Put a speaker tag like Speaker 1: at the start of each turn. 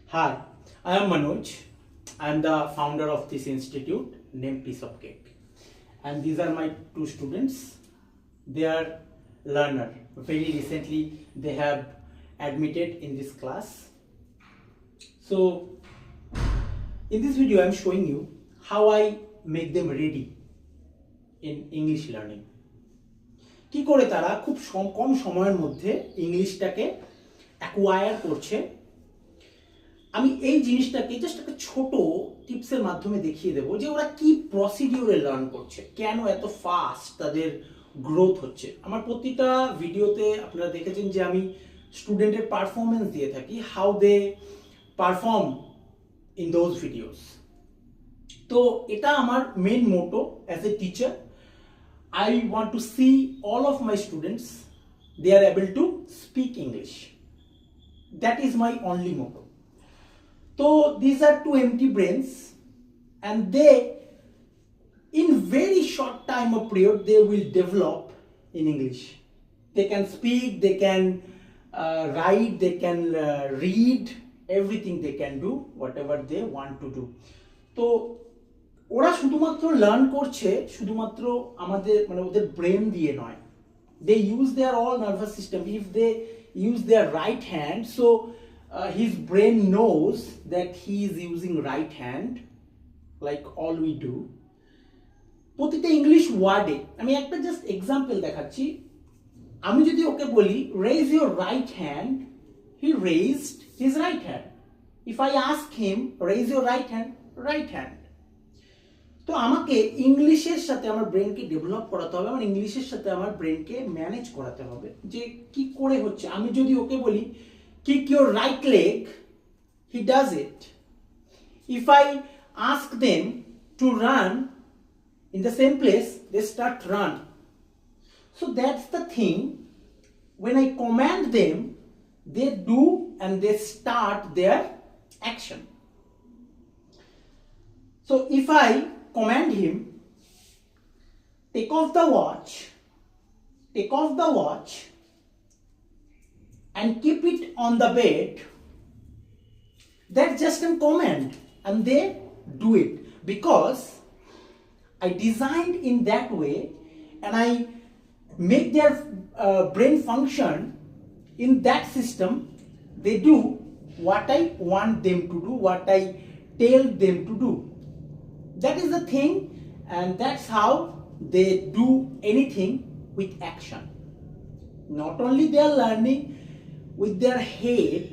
Speaker 1: Hi, I am Manoj. I am the founder of this institute named Piece of Cake. And these are my two students. They are learner. Very recently they have admitted in this class. So in this video I am showing you how I make them ready in English learning. কি করে তারা খুব কম সময়ের মধ্যে ইংলিশটাকে acquire করছে। আমি এই জিনিসটাকে জাস্ট একটা ছোট টিপসের মাধ্যমে দেখিয়ে দেবো যে ওরা কি প্রসিডিউরে লার্ন করছে, কেন এত ফাস্ট তাদের গ্রোথ হচ্ছে। আমার প্রতিটা ভিডিওতে আপনারা দেখেছেন যে আমি স্টুডেন্টের পারফরমেন্স দিয়ে থাকি, how they perform in those videos. তো এটা আমার main motto as a teacher. I want to see all of my students, they are able to speak English. That is my only motto. So these are two empty brains and they in very short time of period they will develop in English. They can speak, they can write, they can read, everything they can do, whatever they want to do. So ওরা শুধুমাত্র learn করছে শুধুমাত্র আমাদের মানে ওদের brain দিয়ে নয়। They use their all nervous system. If they use their right hand, so his brain knows that he is using right hand like all we do. প্রতিটা ইংলিশ ওয়ার্ডে আমি একটা জাস্ট এক্সাম্পল দেখাচ্ছি। আমি যদি ওকে বলি raise your right hand, he raised his right hand. If I ask him raise your right hand, right hand. তো আমাকে ইংলিশের সাথে আমার ব্রেনকে ডেভেলপ করাতে হবে, আমার ইংলিশের সাথে আমার ব্রেনকে ম্যানেজ করাতে হবে যে কি করে হচ্ছে। আমি যদি ওকে বলি kick your right leg, he does it. If I ask them to run in the same place, they start run. So that's the thing, when I command them, they do and they start their action. So if I command him, take off the watch and keep it on the bed, that's just a command and they do it because I designed in that way and I make their brain function in that system. They do what I want them to do, what I tell them to do. That is the thing, and that's how they do anything with action. Not only they are learning with their head,